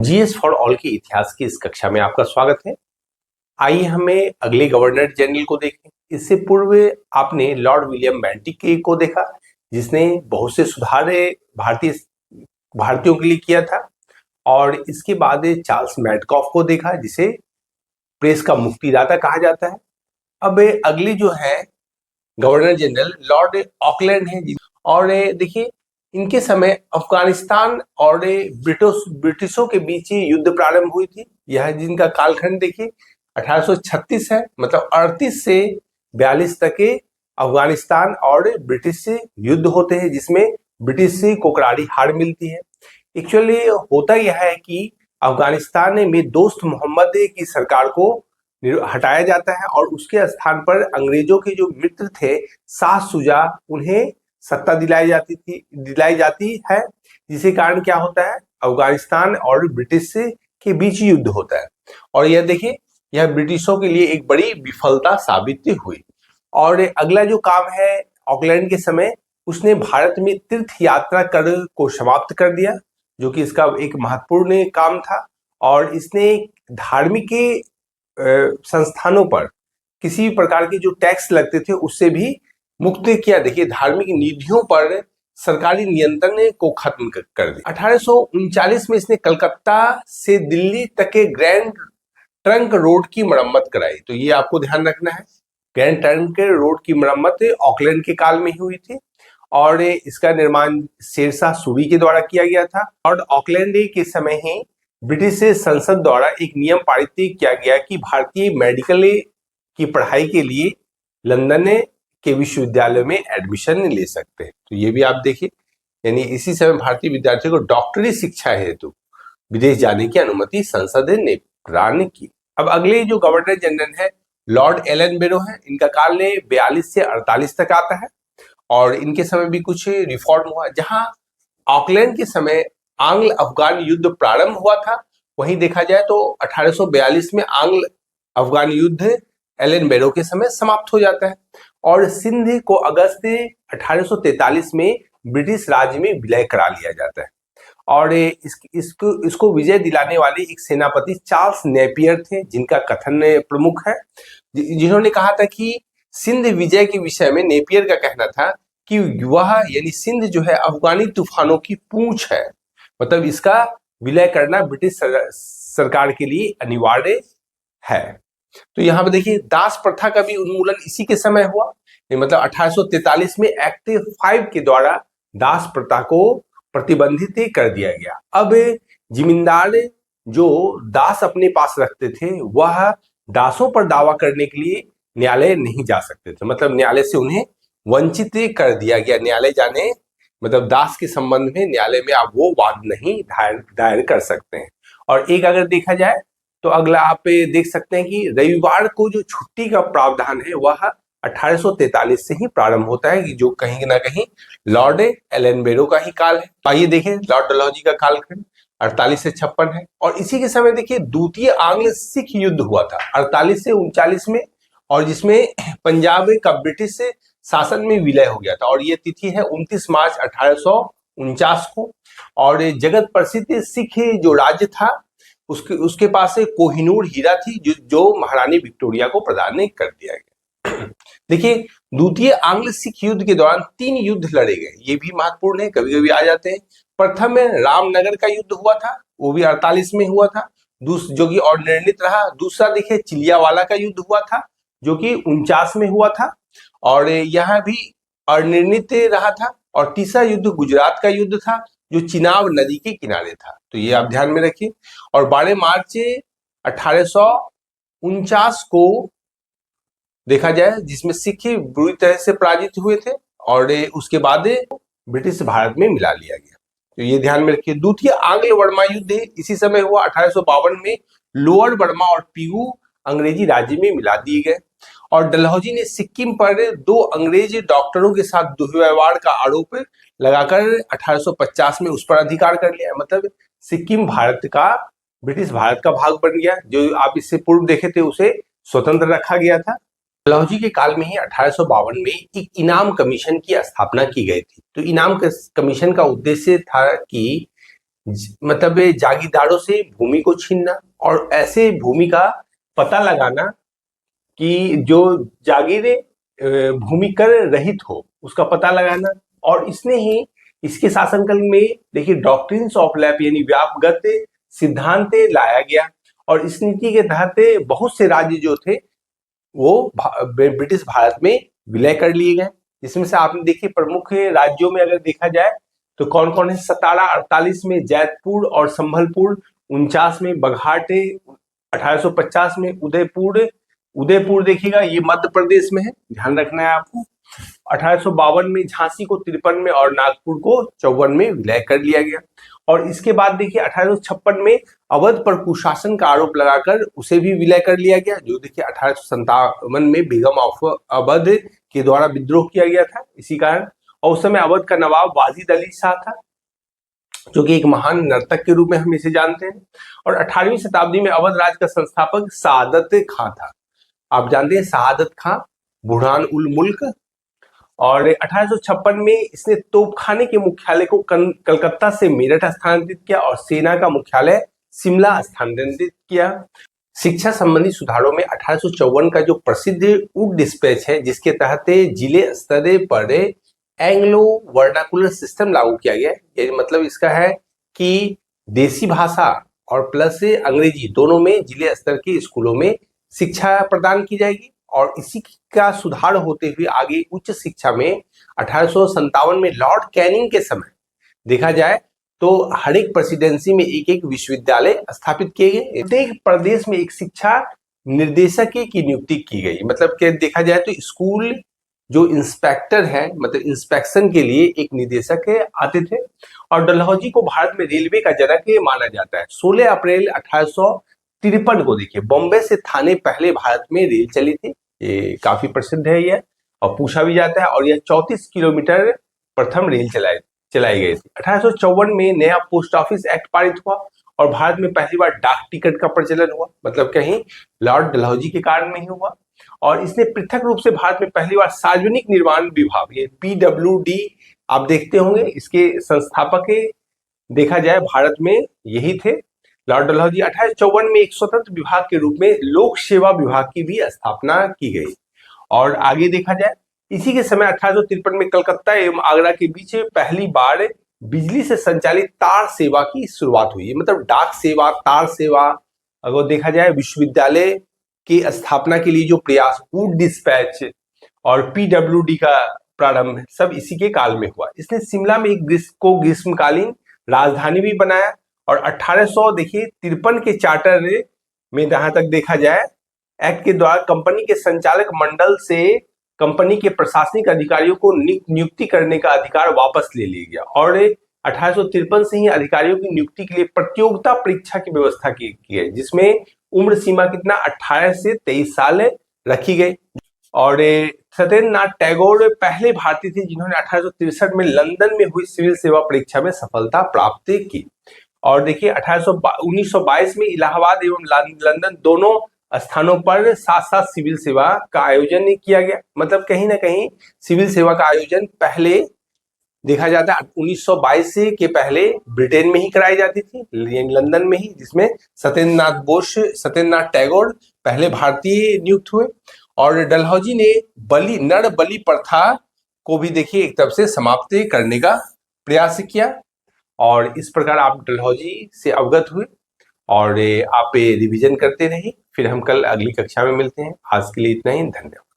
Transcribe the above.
GS for all के इतिहास की इस कक्षा में आपका स्वागत है। आइए हमें अगले गवर्नर जनरल को देखें। इससे पूर्व आपने लॉर्ड विलियम बेंटिक को देखा, जिसने बहुत से सुधार भारतीयों के लिए किया था। और इसके बाद चार्ल्स मैडकॉफ को देखा, जिसे प्रेस का मुक्तिदाता कहा जाता है। अब अगली जो है गवर्नर जनरल लॉर्ड ऑकलैंड है। और देखिए, इनके समय अफगानिस्तान और ब्रिटिशों के बीच युद्ध प्रारंभ हुई थी। यह जिनका कालखंड देखिए 1836 है, मतलब 38 से 42 तक के अफगानिस्तान और ब्रिटिश से युद्ध होते हैं, जिसमें ब्रिटिश को करारी हार मिलती है। एक्चुअली होता यह है कि अफगानिस्तान में दोस्त मोहम्मद की सरकार को हटाया जाता है और उसके स्थान पर अंग्रेजों के जो मित्र थे शाह शुजा, उन्हें सत्ता दिलाई जाती है। जिसके कारण क्या होता है, अफगानिस्तान और ब्रिटिश के बीच युद्ध होता है। और यह देखिए, यह ब्रिटिशों के लिए एक बड़ी विफलता साबित हुई। और अगला जो काम है ऑकलैंड के समय, उसने भारत में तीर्थ यात्रा कर को समाप्त कर दिया, जो कि इसका एक महत्वपूर्ण काम था। और इसने धार्मिक संस्थानों पर किसी भी प्रकार के जो टैक्स लगते थे उससे भी मुक्त किया। देखिए, धार्मिक निधियों पर सरकारी नियंत्रण को खत्म कर दिया। 1839 में इसने कलकत्ता से दिल्ली तक के ग्रैंड ट्रंक रोड की मरम्मत कराई। तो ये आपको ध्यान रखना है, ग्रैंड ट्रंक रोड की मरम्मत ऑकलैंड के काल में ही हुई थी। और इसका निर्माण शेरशाह सूरी के द्वारा किया गया था। और ऑकलैंड के समय ही ब्रिटिश संसद द्वारा एक नियम पारित किया गया कि भारतीय मेडिकल की पढ़ाई के लिए लंदन के विश्वविद्यालय में एडमिशन ले सकते हैं। तो ये भी आप देखिए, यानी इसी समय भारतीय विद्यार्थियों को डॉक्टरी शिक्षा हेतु विदेश जाने की अनुमति संसद ने प्रदान की। अब अगले जो गवर्नर जनरल है लॉर्ड एलन बेरो है। इनका काल 42 से 48 तक आता है। और इनके समय भी कुछ रिफॉर्म हुआ। जहां ऑकलैंड के समय आंग्ल अफगान युद्ध प्रारंभ हुआ था, वहीं देखा जाए तो 1842 में आंग्ल अफगान युद्ध एलन बेरो के समय समाप्त हो जाता है। और सिंध को अगस्त 1843 में ब्रिटिश राज्य में विलय करा लिया जाता है। और इसको विजय दिलाने वाले एक सेनापति चार्ल्स नेपियर थे, जिनका कथन प्रमुख है, जिन्होंने कहा था कि सिंध विजय के विषय में नेपियर का कहना था कि वह यानी सिंध जो है अफगानी तूफानों की पूंछ है, मतलब इसका विलय करना ब्रिटिश सरकार के लिए अनिवार्य है। तो यहाँ पे देखिए, दास प्रथा का भी उन्मूलन इसी के समय हुआ। मतलब 1843 में एक्ट 5 के द्वारा दास प्रथा को प्रतिबंधित कर दिया गया। अब जिमींदार जो दास अपने पास रखते थे, वह दासों पर दावा करने के लिए न्यायालय नहीं जा सकते थे। मतलब न्यायालय से उन्हें वंचित कर दिया गया। न्यायालय जाने मतलब दास के संबंध में न्यायालय में आप वो वाद नहीं दायर कर सकते हैं। और एक अगर देखा जाए तो अगला आप देख सकते हैं कि रविवार को जो छुट्टी का प्रावधान है वह 1843 से ही प्रारंभ होता है, जो कहीं ना कहीं लॉर्ड एलन बेरो का ही काल है। आइए देखें, लॉर्ड डलहौजी का कालखंड 48 से 56 है। और इसी के समय देखिए द्वितीय आंग्ल सिख युद्ध हुआ था 48 से 39 में, और जिसमें पंजाब का ब्रिटिश शासन में विलय हो गया था। और ये तिथि है 29 मार्च 1849 को। और जगत प्रसिद्ध सिख जो राज्य था उसके पास कोहिनूर हीरा थी, जो महारानी विक्टोरिया को प्रदान कर दिया गया। देखिए, द्वितीय आंग्ल सिख युद्ध के दौरान 3 युद्ध लड़े गए। ये भी महत्वपूर्ण है, कभी कभी आ जाते हैं। प्रथम रामनगर का युद्ध हुआ था, वो भी 48 में हुआ था, जो कि और निर्णित रहा। दूसरा देखिए चिलियावाला का युद्ध हुआ था, जो कि 49 में हुआ था, और यहाँ भी अनिर्णित रहा था। और तीसरा युद्ध गुजरात का युद्ध था, जो चिनाब नदी के किनारे था। तो ये आप ध्यान में रखिए। और 12 मार्च 1849 को देखा जाए, जिसमें सिख बुरी तरह से पराजित हुए थे, और उसके बाद ब्रिटिश भारत में मिला लिया गया। तो ये ध्यान में रखिए। द्वितीय आंग्ल वर्मा युद्ध इसी समय हुआ 1852 में। लोअर बर्मा और पीगू अंग्रेजी राज्य में मिला दिए गए। और डलहौजी ने सिक्किम पर 2 अंग्रेज डॉक्टरों के साथ दुर्व्यवहार का आरोप लगाकर 1850 में उस पर अधिकार कर लिया। मतलब सिक्किम ब्रिटिश भारत का भाग बन गया। जो आप इससे पूर्व देखे थे उसे स्वतंत्र रखा गया था। डलहौजी के काल में ही 1852 में एक इनाम कमीशन की स्थापना की गई थी। तो इनाम कमीशन का उद्देश्य था कि मतलब जागीरदारों से भूमि को छीनना और ऐसे भूमि का पता लगाना कि जो जागीरें भूमि कर रहित हो उसका पता लगाना। और इसने ही इसके शासनकाल में देखिए डॉक्ट्रिन्स ऑफ लैप यानी व्यापगत सिद्धांत लाया गया और इस नीति के तहत बहुत से राज्य जो थे वो ब्रिटिश भारत में विलय कर लिए गए। इसमें से आपने देखिए प्रमुख राज्यों में अगर देखा जाए तो कौन कौन है। सतारा 48 में जैतपुर और संभलपुर, 49 में बघाट, 1850 में उदयपुर। उदयपुर देखिएगा ये मध्य प्रदेश में है, ध्यान रखना है आपको। 1852 में झांसी को 53 में और नागपुर को 54 में विलय कर लिया गया। और इसके बाद देखिए 1856 में अवध पर कुशासन का आरोप लगाकर उसे भी विलय कर लिया गया, जो देखिए 1857 में बेगम ऑफ अवध के द्वारा विद्रोह किया गया था इसी कारण। और उस समय अवध का नवाब वाजिद अली शाह था जो कि एक महान नर्तक के रूप में हम इसे जानते हैं। और 18वीं शताब्दी में अवध राज्य का संस्थापक सआदत खां था। आप जानते हैं सआदत खां बुरहान उल मुल्क। और 1856 में इसने तोपखाने के मुख्यालय को कलकत्ता से मेरठ स्थानांतरित किया और सेना का मुख्यालय शिमला स्थानांतरित किया। शिक्षा संबंधी सुधारों में 1854 का जो प्रसिद्ध वुड डिस्पैच है जिसके तहत जिले स्तर पर एंग्लो वर्नाकुलर सिस्टम लागू किया गया। ये मतलब इसका है कि देसी भाषा और प्लस अंग्रेजी दोनों में जिले स्तर के स्कूलों में शिक्षा प्रदान की जाएगी। और इसी का सुधार होते हुए आगे उच्च शिक्षा में 1857 में लॉर्ड कैनिंग के समय देखा जाए तो हर एक प्रेसिडेंसी में एक एक विश्वविद्यालय स्थापित किए गए। प्रत्येक प्रदेश में एक शिक्षा निर्देशक की नियुक्ति की गई। मतलब कि देखा जाए तो स्कूल जो इंस्पेक्टर है मतलब इंस्पेक्शन के लिए एक निदेशक आते थे। और डलहौजी को भारत में रेलवे का जनक माना जाता है। 16 अप्रैल 1853 को देखिए बॉम्बे से थाने पहले भारत में रेल चली थी। ये काफी प्रसिद्ध है यह और पूछा भी जाता है। और यह 34 किलोमीटर प्रथम रेल चलाई गई थी। 1854 में नया पोस्ट ऑफिस एक्ट पारित हुआ और भारत में पहली बार डाक टिकट का प्रचलन हुआ। मतलब कहीं लॉर्ड डलहौजी के कारण नहीं हुआ। और इसने पृथक रूप से भारत में पहली बार सार्वजनिक निर्माण विभाग ये PWD आप देखते होंगे, इसके संस्थापक देखा जाए भारत में यही थे लॉर्ड डलहौजी। 1854 में एक स्वतंत्र विभाग के रूप में लोक सेवा विभाग की भी स्थापना की गई। और आगे देखा जाए इसी के समय 1853 में कलकत्ता एवं आगरा के बीच पहली बार बिजली से संचालित तार सेवा की शुरुआत हुई। मतलब डाक सेवा, तार सेवा अगर देखा जाए विश्वविद्यालय की स्थापना के लिए जो प्रयास वुड डिस्पैच और PWD का प्रारंभ सब इसी के काल में हुआ। इसने शिमला में एक ग्रीष्मकालीन राजधानी भी बनाया। और 1800 देखिए 53 के चार्टर में जहां तक देखा जाए एक्ट के द्वारा कंपनी के संचालक मंडल से कंपनी के प्रशासनिक अधिकारियों को नियुक्ति करने का अधिकार वापस ले लिया गया। और 1853 से ही अधिकारियों की नियुक्ति के लिए प्रतियोगिता परीक्षा की व्यवस्था की गई जिसमें उम्र सीमा कितना 18 से 23 साल रखी गई। और सत्येंद्र नाथ टैगोर पहले भारतीय थे जिन्होंने 1863 में लंदन में हुई सिविल सेवा परीक्षा में सफलता प्राप्त की। और देखिए 1922 में इलाहाबाद एवं लंदन दोनों स्थानों पर साथ साथ सिविल सेवा का आयोजन किया गया। मतलब कहीं ना कहीं सिविल सेवा का आयोजन पहले देखा जाता है 1922 के पहले ब्रिटेन में ही कराई जाती थी, लंदन में ही, जिसमें सत्येंद्र नाथ टैगोर पहले भारतीय नियुक्त हुए। और डलहौजी ने नर बलि प्रथा को भी देखिए एक तरफ से समाप्त करने का प्रयास किया। और इस प्रकार आप डलहौजी से अवगत हुए और आप रिवीजन करते रहिए। फिर हम कल अगली कक्षा में मिलते हैं। आज के लिए इतना ही, धन्यवाद।